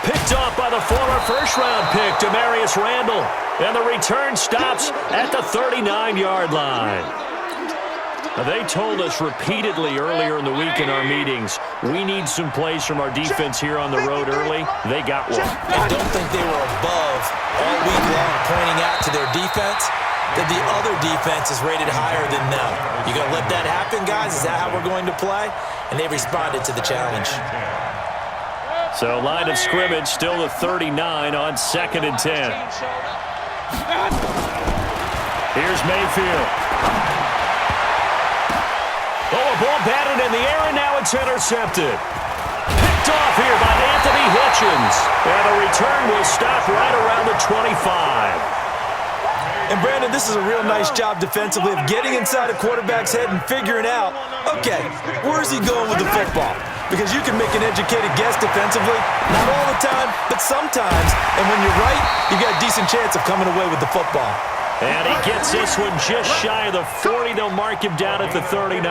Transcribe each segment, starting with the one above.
Picked off by the former first-round pick, Demarius Randall. And the return stops at the 39-yard line. They told us repeatedly earlier in the week in our meetings, we need some plays from our defense here on the road early. They got one. I don't think they were above all week long pointing out to their defense that the other defense is rated higher than them. You going to let that happen, guys? Is that how we're going to play? And they responded to the challenge. So line of scrimmage still the 39 on 2nd and 10. Here's Mayfield. Oh, a ball batted in the air, and now it's intercepted. Picked off here by Anthony Hitchens. And the return will stop right around the 25. And, Brandon, this is a real nice job defensively of getting inside a quarterback's head and figuring out, okay, where's he going with the football? Because you can make an educated guess defensively, not all the time, but sometimes. And when you're right, you got a decent chance of coming away with the football. And he gets this one just shy of the 40. They'll mark him down at the 39.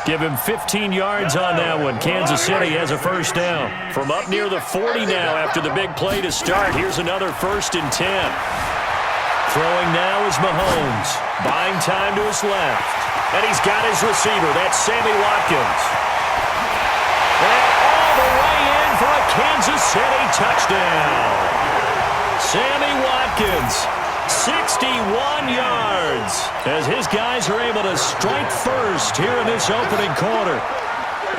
Give him 15 yards on that one. Kansas City has a first down. From up near the 40 now after the big play to start. Here's another 1st and 10. Throwing now is Mahomes. Buying time to his left. And he's got his receiver. That's Sammy Watkins. And all the way in for a Kansas City touchdown. Sammy Watkins. 61 yards as his guys are able to strike first here in this opening quarter.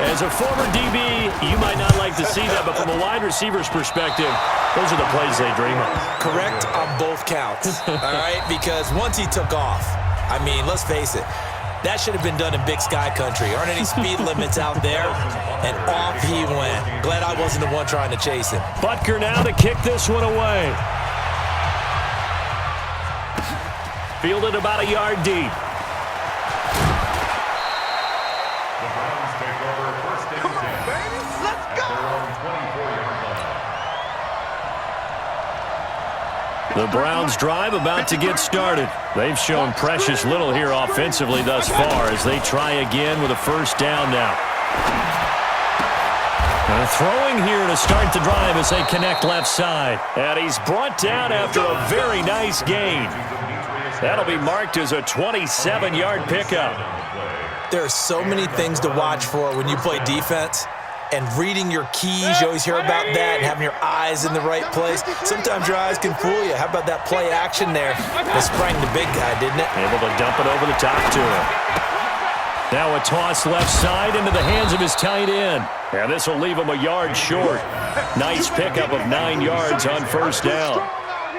As a former DB, you might not like to see that, but from a wide receiver's perspective, those are the plays they dream of. Correct on both counts, all right? Because once he took off, I mean, let's face it, that should have been done in Big Sky country. Aren't any speed limits out there? And off he went. Glad I wasn't the one trying to chase him. Butker now to kick this one away. Fielded about a yard deep. Come on, baby. Let's go. The Browns drive about to get started. They've shown precious little here offensively thus far as they try again with a first down now. And throwing here to start the drive as they connect left side. And he's brought down after a very nice gain. That'll be marked as a 27-yard pickup. There are so many things to watch for when you play defense. And reading your keys, you always hear about that, and having your eyes in the right place. Sometimes your eyes can fool you. How about that play action there? That sprang the big guy, didn't it? Able to dump it over the top to him. Now a toss left side into the hands of his tight end. And this will leave him a yard short. Nice pickup of 9 yards on first down.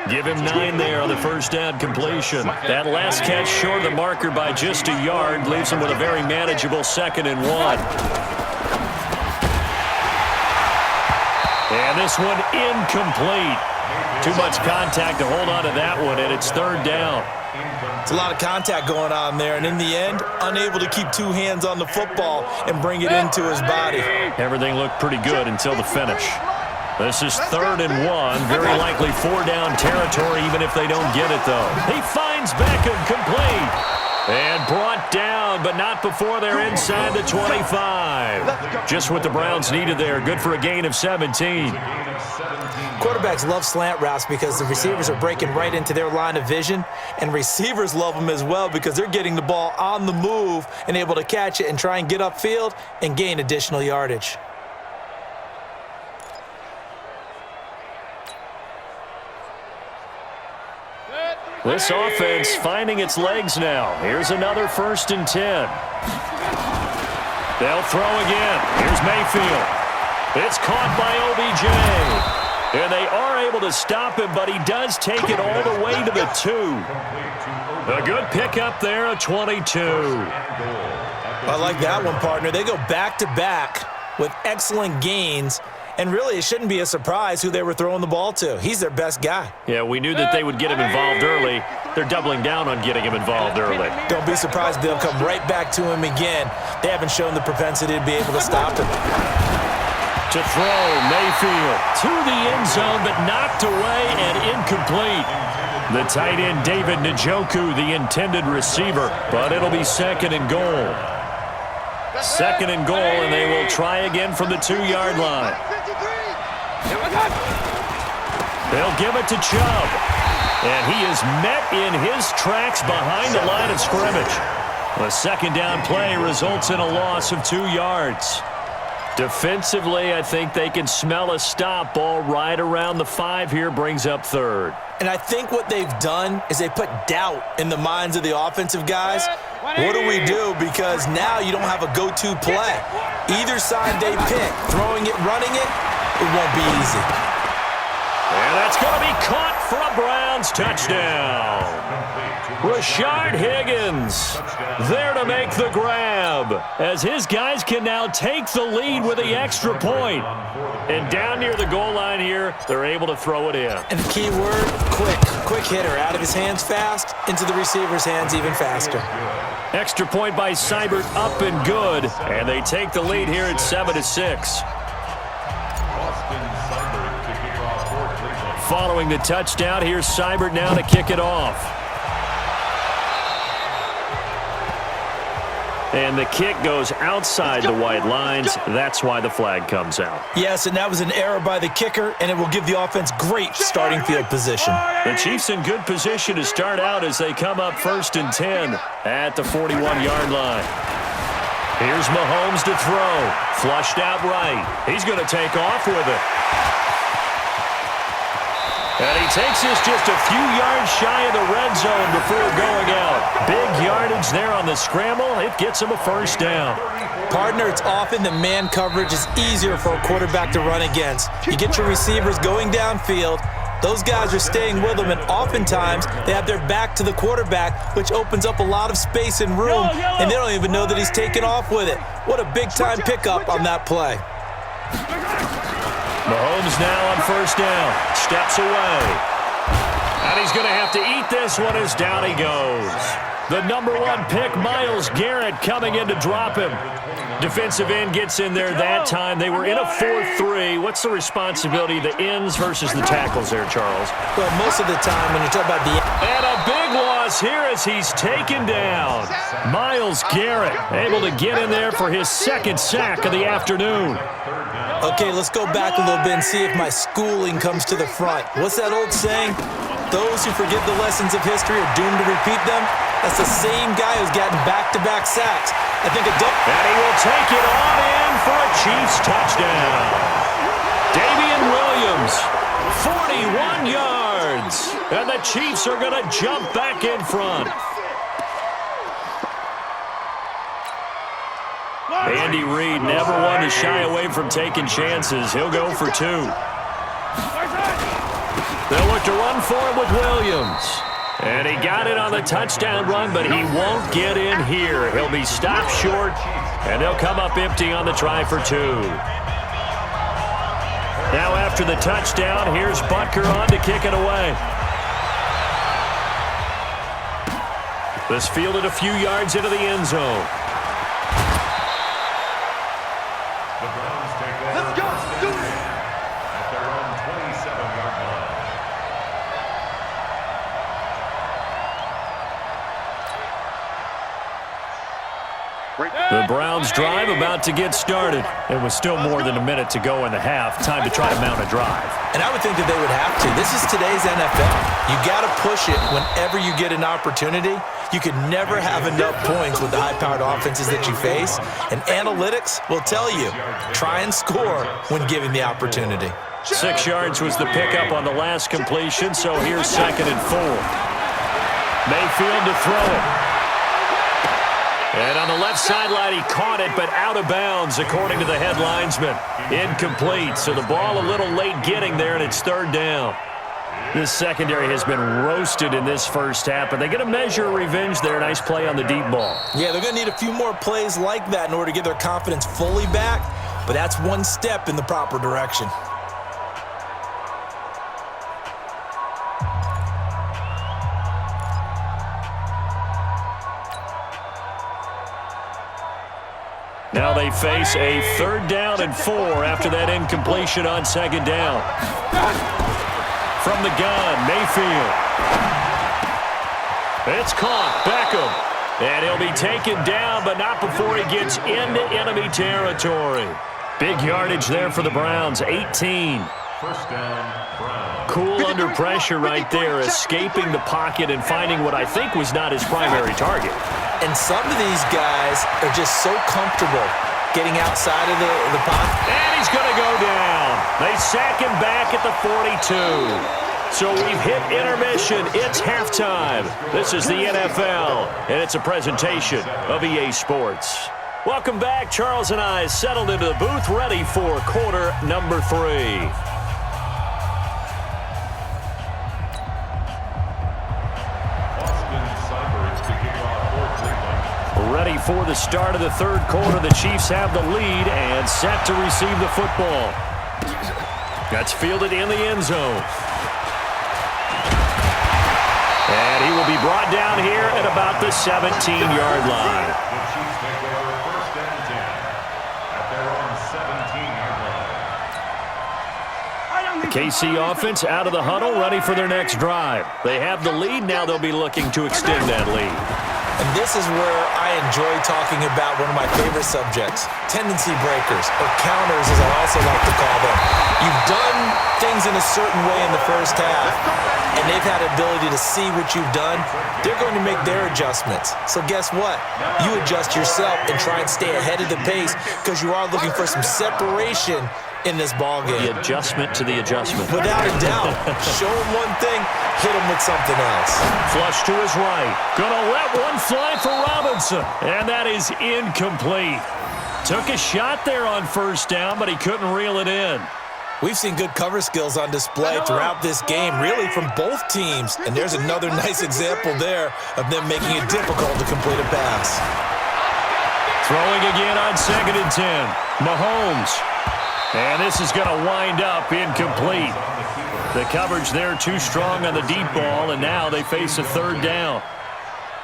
Give him 9 there on the first down completion. That last catch short of the marker by just a yard leaves him with a very manageable 2nd and 1. And this one incomplete. Too much contact to hold on to that one, and it's 3rd down. It's a lot of contact going on there, and in the end, unable to keep 2 hands on the football and bring it into his body. Everything looked pretty good until the finish. This is 3rd and 1. Very likely 4-down territory, even if they don't get it, though. He finds Beckham complete. And brought down, but not before they're inside the 25. Just what the Browns needed there. Good for a gain of 17. Quarterbacks love slant routes because the receivers are breaking right into their line of vision. And receivers love them as well because they're getting the ball on the move and able to catch it and try and get upfield and gain additional yardage. This offense finding its legs now. Here's another 1st and 10. They'll throw again. Here's Mayfield. It's caught by OBJ. And they are able to stop him, but he does take it all the way to the 2. A good pickup there, a 22. I like that one, partner. They go back-to-back with excellent gains. And really, it shouldn't be a surprise who they were throwing the ball to. He's their best guy. Yeah, we knew that they would get him involved early. They're doubling down on getting him involved early. Don't be surprised if they'll come right back to him again. They haven't shown the propensity to be able to stop him. To throw, Mayfield to the end zone, but knocked away and incomplete. The tight end, David Njoku, the intended receiver, but it'll be 2nd and goal. 2nd and goal, and they will try again from the 2-yard line. They'll give it to Chubb. And he is met in his tracks behind the line of scrimmage. The second down play results in a loss of 2 yards. Defensively, I think they can smell a stop. Ball right around the 5 here, brings up third. And I think what they've done is they put doubt in the minds of the offensive guys. What do we do? Because now you don't have a go-to play. Either side they pick, throwing it, running it, it won't be easy. And that's going to be caught for a Browns touchdown. Rashard Higgins there to make the grab as his guys can now take the lead with the extra point. And down near the goal line here, they're able to throw it in. And the key word, quick. Quick hitter. Out of his hands fast, into the receiver's hands even faster. Extra point by Seibert up and good. And they take the lead here at 7-6. Following the touchdown, here's Seibert now to kick it off. And the kick goes outside the white lines. That's why the flag comes out. Yes, and that was an error by the kicker, and it will give the offense great starting field position. The Chiefs in good position to start out as they come up 1st and 10 at the 41-yard line. Here's Mahomes to throw. Flushed out right. He's going to take off with it. And he takes this just a few yards shy of the red zone before going out. Big yardage there on the scramble. It gets him a first down. Partner, it's often that man coverage is easier for a quarterback to run against. You get your receivers going downfield. Those guys are staying with them, and oftentimes they have their back to the quarterback, which opens up a lot of space and room, and they don't even know that he's taken off with it. What a big-time pickup on that play. Mahomes now on first down. Steps away. And he's going to have to eat this one as down he goes. The number 1 pick, Myles Garrett, coming in to drop him. Defensive end gets in there that time. They were in a 4-3. What's the responsibility of the ends versus the tackles there, Charles? Well, most of the time when you talk about the... And a big loss here as he's taken down. Myles Garrett able to get in there for his 2nd sack of the afternoon. Okay, let's go back a little bit and see if my schooling comes to the front. What's that old saying? Those who forget the lessons of history are doomed to repeat them. That's the same guy who's gotten back-to-back sacks. I think and he will take it on in for a Chiefs touchdown. Damian Williams, 41 yards. And the Chiefs are going to jump back in front. Andy Reid never one to shy away from taking chances. He'll go for 2. They'll look to run for it with Williams. And he got it on the touchdown run, but he won't get in here. He'll be stopped short, and they'll come up empty on the try for 2. Now after the touchdown, here's Butker on to kick it away. This fielded a few yards into the end zone. The Browns drive about to get started. It was still more than a minute to go in the half. Time to try to mount a drive. And I would think that they would have to. This is today's NFL. You got to push it whenever you get an opportunity. You could never have enough points with the high-powered offenses that you face. And analytics will tell you, try and score when given the opportunity. 6 yards was the pickup on the last completion, so here's 2nd and 4. Mayfield to throw it. And on the left sideline, he caught it, but out of bounds, according to the head linesman. Incomplete, so the ball a little late getting there, and it's 3rd down. This secondary has been roasted in this first half, but they get a measure of revenge there. Nice play on the deep ball. Yeah, they're going to need a few more plays like that in order to get their confidence fully back, but that's one step in the proper direction. Now they face a 3rd down and 4 after that incompletion on 2nd down. From the gun, Mayfield. It's caught. Beckham. And he'll be taken down, but not before he gets into enemy territory. Big yardage there for the Browns, 18. First down, Brown. Cool under pressure right there, escaping the pocket and finding what I think was not his primary target. And some of these guys are just so comfortable getting outside of the pocket. And he's going to go down. They sack him back at the 42. So we've hit intermission. It's halftime. This is the NFL, and it's a presentation of EA Sports. Welcome back. Charles and I settled into the booth, ready for quarter number 3. Ready for the start of the third quarter. The Chiefs have the lead and set to receive the football. That's fielded in the end zone. And he will be brought down here at about the 17-yard line. The Chiefs take over first and 10 at their own 17-yard line. KC offense out of the huddle, ready for their next drive. They have the lead. Now they'll be looking to extend that lead. And this is where I enjoy talking about one of my favorite subjects, tendency breakers, or counters as I also like to call them. You've done things in a certain way in the first half, and they've had the ability to see what you've done. They're going to make their adjustments. So guess what? You adjust yourself and try and stay ahead of the pace because you are looking for some separation in this ballgame. The adjustment to the adjustment. Without a doubt. Show him one thing, hit him with something else. Flush to his right. Gonna let one fly for Robinson. And that is incomplete. Took a shot there on first down, but he couldn't reel it in. We've seen good cover skills on display throughout this game, really from both teams. And there's another nice example there of them making it difficult to complete a pass. Throwing again on 2nd and 10. Mahomes. And this is going to wind up incomplete. The coverage there too strong on the deep ball, and now they face a third down.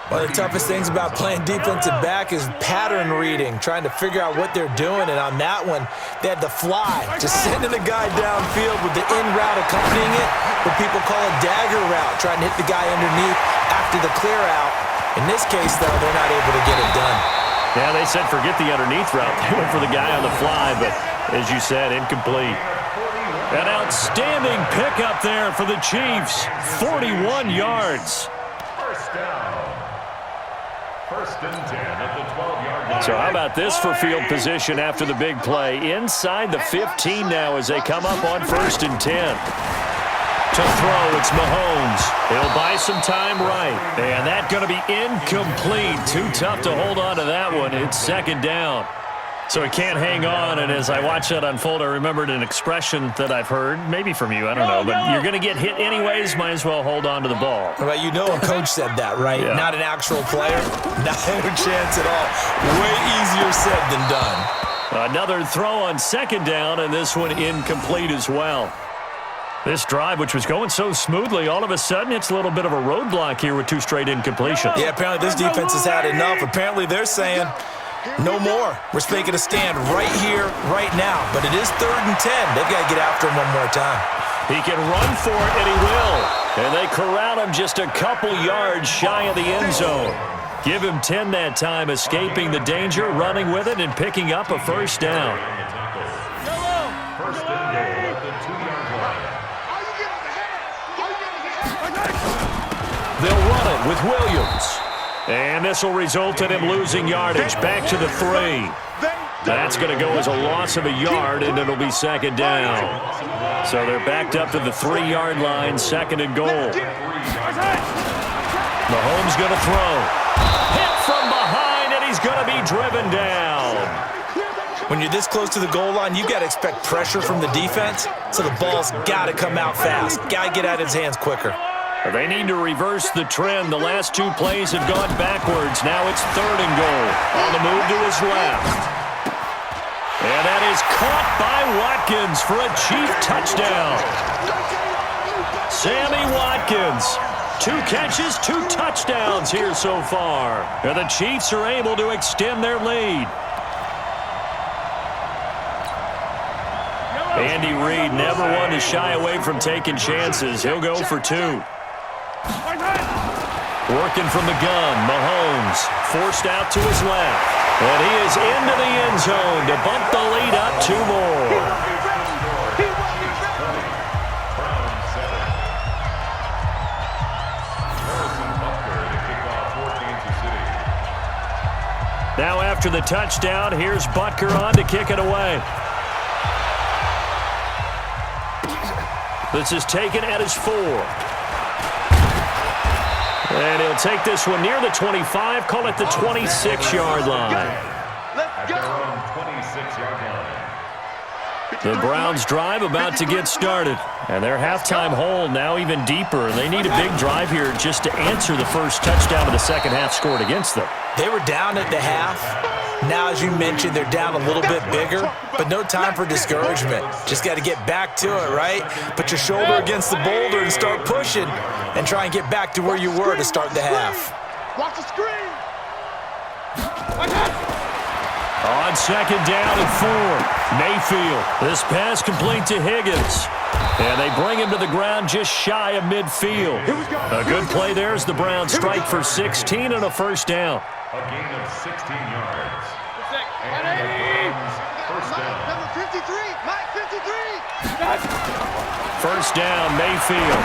One of the toughest things about playing defensive back is pattern reading, trying to figure out what they're doing. And on that one, they had to fly, just sending a guy downfield with the in route accompanying it, what people call a dagger route, trying to hit the guy underneath after the clear out. In this case, though, they're not able to get it done. Yeah, they said forget the underneath route. They went for the guy on the fly, but as you said, incomplete. An outstanding pickup there for the Chiefs. 41 yards. First down. First and 10 at the 12-yard line. So how about this for field position after the big play? Inside the 15 now as they come up on 1st and 10. To throw, it's Mahomes. He'll buy some time right. And that's going to be incomplete. Too tough to hold on to that one. It's 2nd down. So he can't hang on, and as I watch that unfold, I remembered an expression that I've heard, maybe from you, I don't know, but you're going to get hit anyways, might as well hold on to the ball. Well, you know a coach said that, right? Yeah. Not an actual player. Not a chance at all. Way easier said than done. Another throw on 2nd down, and this one incomplete as well. This drive, which was going so smoothly, all of a sudden it's a little bit of a roadblock here with 2 straight incompletions. Yeah, apparently this defense has had enough. Apparently they're saying, no more. We're making a stand right here, right now. But it is 3rd and 10. They've got to get after him one more time. He can run for it, and he will. And they corral him just a couple yards shy of the end zone. Give him 10 that time, escaping the danger, running with it, and picking up a first down. First and goal at the 2-yard line. They'll run it with Williams. And this will result in him losing yardage. Back to the 3. That's going to go as a loss of a yard, and it'll be 2nd down. So they're backed up to the 3-yard line, 2nd and goal. Mahomes going to throw. Hit from behind, and he's going to be driven down. When you're this close to the goal line, you've got to expect pressure from the defense, so the ball's got to come out fast. Got to get out of his hands quicker. They need to reverse the trend. The last 2 plays have gone backwards. Now it's 3rd and goal. On the move to his left. And that is caught by Watkins for a Chief touchdown. Sammy Watkins. 2 catches, 2 touchdowns here so far. And the Chiefs are able to extend their lead. Andy Reid never one to shy away from taking chances. He'll go for 2. Working from the gun, Mahomes forced out to his left. And he is into the end zone to bump the lead up 2 more. after the touchdown. Here's Butker on to kick it away. This is taken at his 4. And he'll take this one near the 25, call it the 26-yard line. Let's go. 26-yard line. The Browns' drive about to get started. And their halftime hole now even deeper. They need a big drive here just to answer the first touchdown of the second half scored against them. They were down at the half. Now, as you mentioned, they're down a little bit bigger, but no time for discouragement. Just got to get back to it, right? Put your shoulder against the boulder and start pushing and try and get back to where you were to start the half. Watch the screen. On second down and 4, Mayfield. This pass complete to Higgins. And they bring him to the ground just shy of midfield. A good play there as the Browns strike for 16 and a first down. A gain of 16 yards. And the Browns first down. Number 53, Mike 53. First down, Mayfield.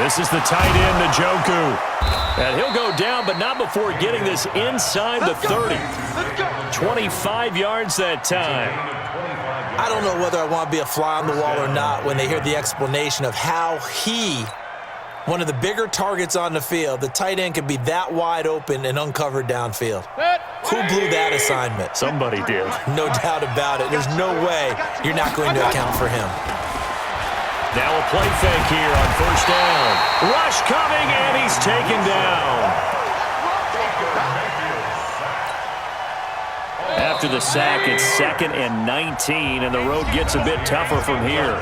This is the tight end, Njoku. And he'll go down, but not before getting this inside the 30. 25 yards that time. I don't know whether I want to be a fly on the wall or not when they hear the explanation of how one of the bigger targets on the field, the tight end could be that wide open and uncovered downfield. Who blew that assignment? Somebody did. No doubt about it. There's no way you're not going to account for him. Now a play fake here on first down. Rush coming, and he's taken down. After the sack, it's 2nd and 19, and the road gets a bit tougher from here.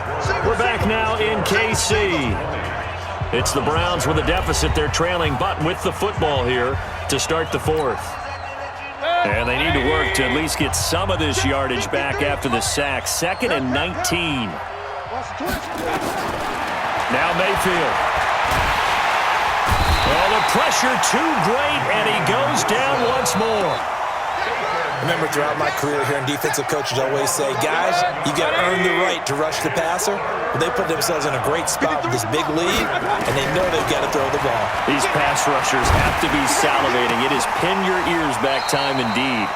We're back now in KC. It's the Browns with a deficit. They're trailing, but with the football here to start the 4th. And they need to work to at least get some of this yardage back after the sack. 2nd and 19. Now Mayfield. Oh, the pressure too great, and he goes down once more. Remember, throughout my career here, defensive coaches always say, guys, you got to earn the right to rush the passer. Well, they put themselves in a great spot with this big lead, and they know they've got to throw the ball. These pass rushers have to be salivating. It is pin your ears back time indeed.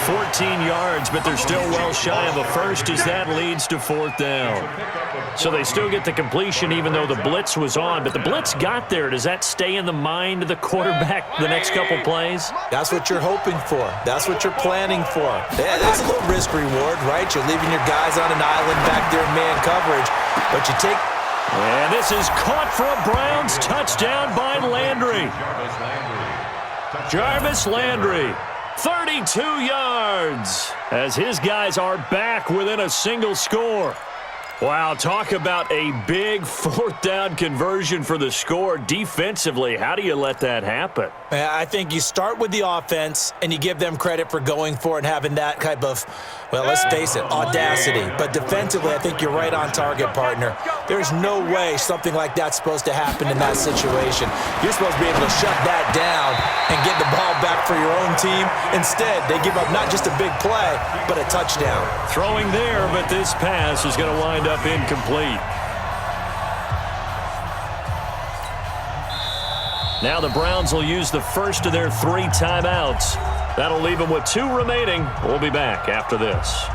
14 yards, but they're still well shy of a first as that leads to 4th down. So they still get the completion even though the blitz was on, but the blitz got there. Does that stay in the mind of the quarterback the next couple plays? That's what you're hoping for. That's what you're planning for. Yeah, that's a little risk reward, right? You're leaving your guys on an island back there in man coverage, but you take... And this is caught for a Browns touchdown by Landry. Jarvis Landry. 32 yards as his guys are back within a single score. Wow, talk about a big 4th down conversion for the score. Defensively, how do you let that happen? I think you start with the offense and you give them credit for going for it and having that type of, well, let's face it, audacity. But defensively, I think you're right on target, partner. There's no way something like that's supposed to happen in that situation. You're supposed to be able to shut that down and get the ball back for your own team. Instead, they give up not just a big play, but a touchdown. Throwing there, but this pass is going to wind up incomplete. Now the Browns will use the first of their 3 timeouts. That'll leave them with 2 remaining. We'll be back after this.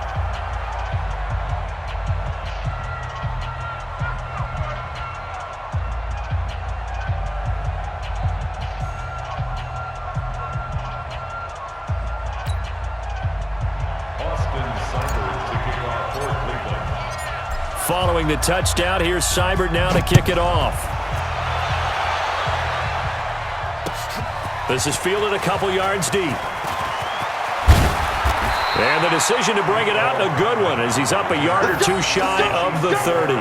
Following the touchdown, here's Seibert now to kick it off. This is fielded a couple yards deep. And the decision to bring it out, a good one, as he's up a yard or 2 shy of the 30.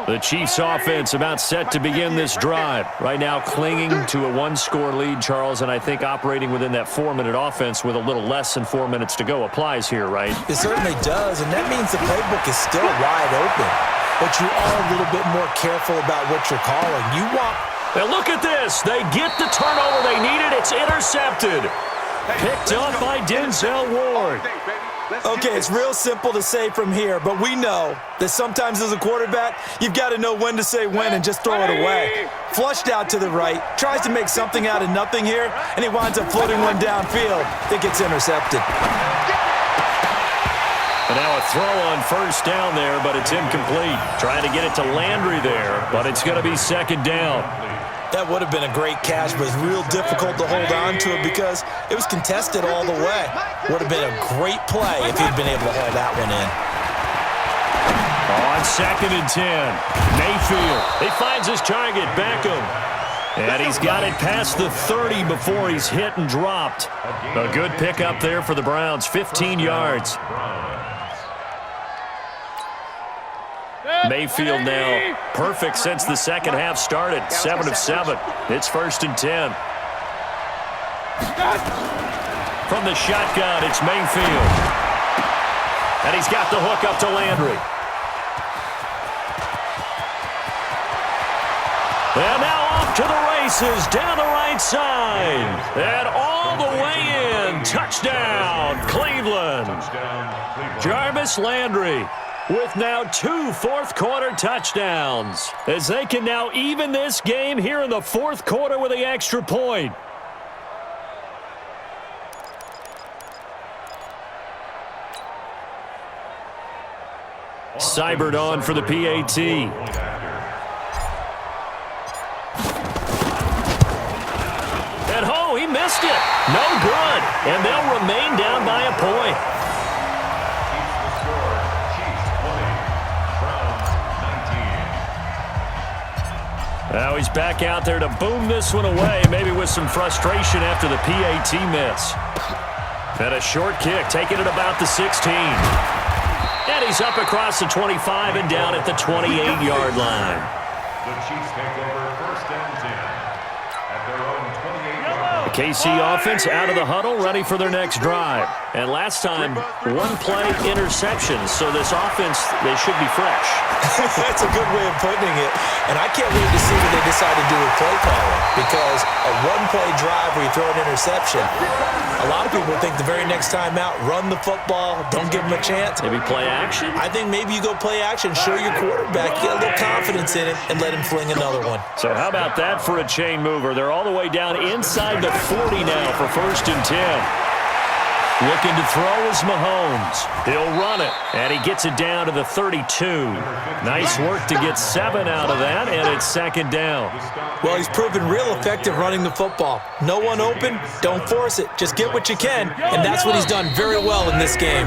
The Chiefs offense about set to begin this drive. Right now clinging to a 1-score lead, Charles, and I think operating within that 4-minute offense with a little less than 4 minutes to go applies here, right? It certainly does, and that means the playbook is still wide open. But you are a little bit more careful about what you're calling. You want... And look at this. They get the turnover they needed. It's intercepted. Picked up by Denzel Ward. Okay, it's real simple to say from here, but we know that sometimes as a quarterback, you've got to know when to say when and just throw it away. Flushed out to the right, tries to make something out of nothing here, and he winds up floating one downfield that gets intercepted. And now a throw on first down there, but it's incomplete. Trying to get it to Landry there, but it's going to be second down. That would have been a great catch, but it's real difficult to hold on to it because it was contested all the way. Would have been a great play if he'd been able to hold that one in. On 2nd and 10, Mayfield. He finds his target, Beckham. And he's got it past the 30 before he's hit and dropped. A good pickup there for the Browns, 15 yards. Mayfield now perfect since the second half started. 7 of 7. It's 1st and 10. From the shotgun, it's Mayfield. And he's got the hook up to Landry. And now off to the races down the right side. And all the way in. Touchdown, Cleveland. Jarvis Landry with now 2 fourth-quarter touchdowns, as they can now even this game here in the fourth quarter with the extra point. Seibert on for the PAT. And oh, he missed it. No good. And they'll remain down by a point. Now he's back out there to boom this one away, maybe with some frustration after the PAT miss. And a short kick, taking it about the 16. And he's up across the 25 and down at the 28-yard line. The Chiefs take over 1st and 10 at their own 28-yard line. The KC offense out of the huddle, ready for their next drive. And last time, one play interception, so this offense, they should be fresh. That's a good way of putting it. And I can't wait to see what they decide to do with play calling, because a one-play drive where you throw an interception, a lot of people think the very next time out, run the football, don't give them a chance. Maybe play action? I think maybe you go play action, show your quarterback, get a little confidence in it, and let him fling another one. So how about that for a chain mover? They're all the way down inside the 40 now for 1st and 10. Looking to throw is Mahomes. He'll run it, and he gets it down to the 32. Nice work to get 7 out of that, and it's second down. Well, he's proven real effective running the football. No one open, don't force it. Just get what you can, and that's what he's done very well in this game.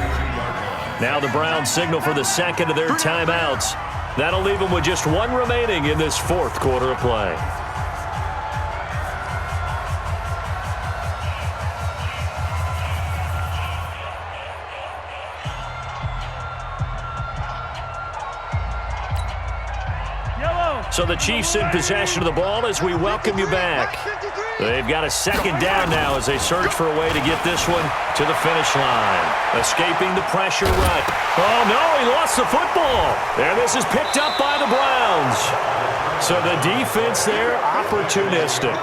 Now the Browns signal for the second of their timeouts. That'll leave them with just 1 remaining in this fourth quarter of play. So the Chiefs in possession of the ball as we welcome you back. They've got a second down now as they search for a way to get this one to the finish line. Escaping the pressure run. Oh, no, he lost the football. And this is picked up by the Browns. So the defense there, opportunistic.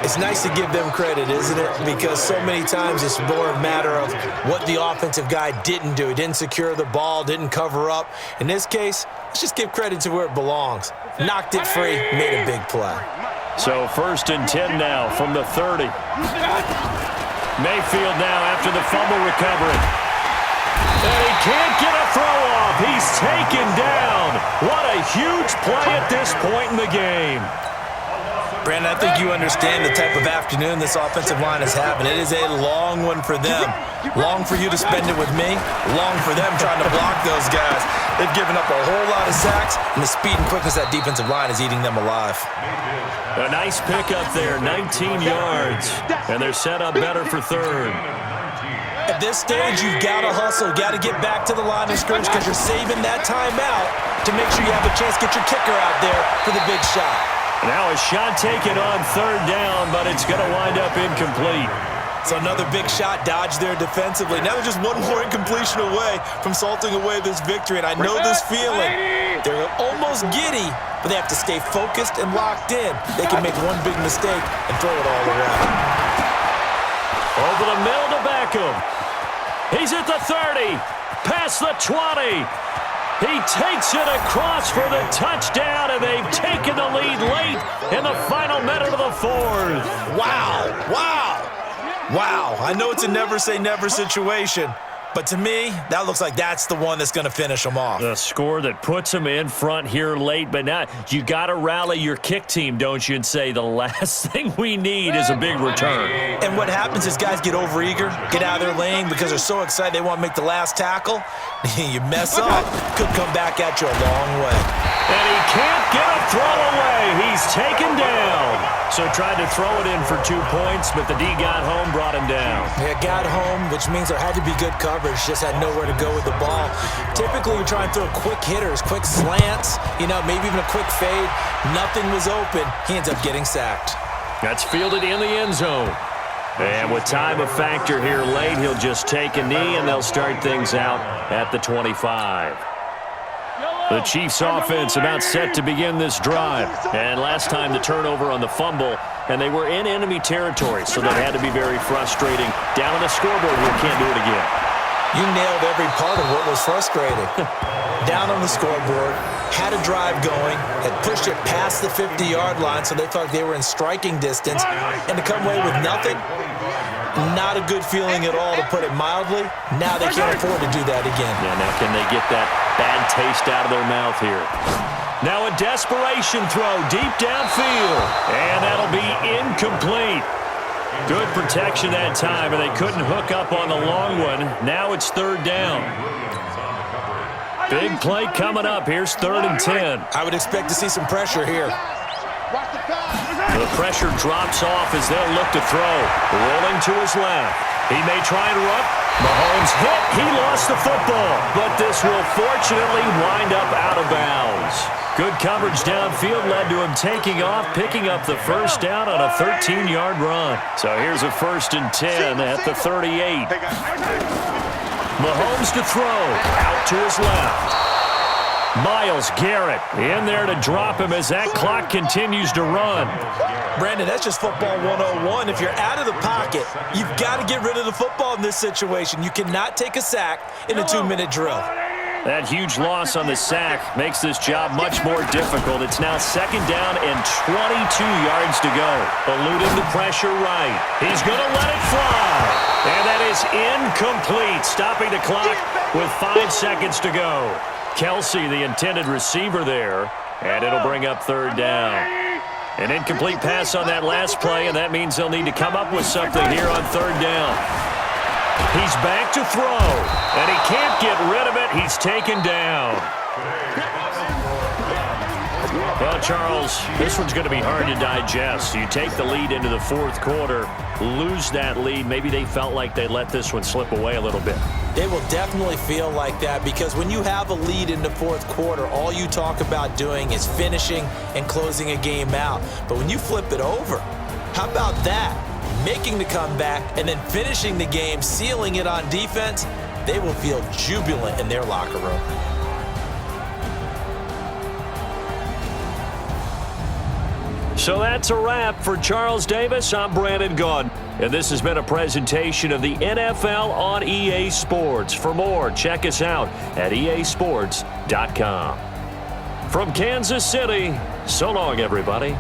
It's nice to give them credit, isn't it? Because so many times it's more a matter of what the offensive guy didn't do. He didn't secure the ball, didn't cover up. In this case, let's just give credit to where it belongs. Knocked it free, made a big play. So 1st and 10 now from the 30. Mayfield now after the fumble recovery. And he can't get a throw off. He's taken down. What a huge play at this point in the game. Brandon, I think you understand the type of afternoon this offensive line is having. It is a long one for them. Long for you to spend it with me. Long for them trying to block those guys. They've given up a whole lot of sacks, and the speed and quickness of that defensive line is eating them alive. A nice pickup there, 19 yards. And they're set up better for third. At this stage, you've got to hustle, got to get back to the line of scrimmage because you're saving that timeout to make sure you have a chance to get your kicker out there for the big shot. Now a shot taken on third down, but it's going to wind up incomplete. So another big shot dodged there defensively. Now they're just one more incompletion away from salting away this victory, and I know this feeling. They're almost giddy, but they have to stay focused and locked in. They can make one big mistake and throw it all away. Over the middle to Beckham. He's at the 30. Past the 20. He takes it across for the touchdown, and they've taken the lead late in the final minute of the fourth. Wow. Wow. I know it's a never-say-never situation, but to me, that looks like that's the one that's going to finish them off. The score that puts them in front here late, but now you got to rally your kick team, don't you, and say the last thing we need is a big return. And what happens is guys get overeager, get out of their lane because they're so excited they want to make the last tackle. You mess up, could come back at you a long way. And he can't get a throw away. He's taken down. So tried to throw it in for 2 points, but the D got home, brought him down. Yeah, got home, which means there had to be good coverage. Just had nowhere to go with the ball. Typically, you're trying to throw quick hitters, quick slants, maybe even a quick fade. Nothing was open. He ends up getting sacked. That's fielded in the end zone. And with time a factor here late, he'll just take a knee, and they'll start things out at the 25. The Chiefs' offense about set to begin this drive. And last time the turnover on the fumble, and they were in enemy territory, so that had to be very frustrating. Down on the scoreboard, we can't do it again. You nailed every part of what was frustrating. Down on the scoreboard, had a drive going, had pushed it past the 50-yard line, so they thought they were in striking distance, and to come away with nothing, not a good feeling at all, to put it mildly. Now they can't afford to do that again. Yeah, now can they get that bad taste out of their mouth here? Now a desperation throw deep downfield, and that'll be incomplete. Good protection that time, and they couldn't hook up on the long one. Now it's third down. Big play coming up. Here's 3rd and 10. I would expect to see some pressure here. The pressure drops off as they'll look to throw. Rolling to his left. He may try and run. Mahomes hit. He lost the football. But this will fortunately wind up out of bounds. Good coverage downfield led to him taking off, picking up the first down on a 13-yard run. So here's a 1st and 10 at the 38. Mahomes to throw. Out to his left. Myles Garrett in there to drop him as that clock continues to run. Brandon, that's just football 101. If you're out of the pocket, you've got to get rid of the football in this situation. You cannot take a sack in a 2-minute drill. That huge loss on the sack makes this job much more difficult. It's now 2nd down and 22 yards to go. Eluding the pressure right. He's going to let it fly. And that is incomplete, stopping the clock with 5 seconds to go. Kelsey, the intended receiver there, and it'll bring up 3rd down. An incomplete pass on that last play, and that means they'll need to come up with something here on 3rd down. He's back to throw, and he can't get rid of it. He's taken down. Well, Charles, this one's going to be hard to digest. You take the lead into the 4th quarter, lose that lead. Maybe they felt like they let this one slip away a little bit. They will definitely feel like that because when you have a lead in the 4th quarter, all you talk about doing is finishing and closing a game out. But when you flip it over, how about that? Making the comeback and then finishing the game, sealing it on defense, they will feel jubilant in their locker room. So that's a wrap for Charles Davis. I'm Brandon Gaudin, and this has been a presentation of the NFL on EA Sports. For more, check us out at easports.com. From Kansas City, so long, everybody.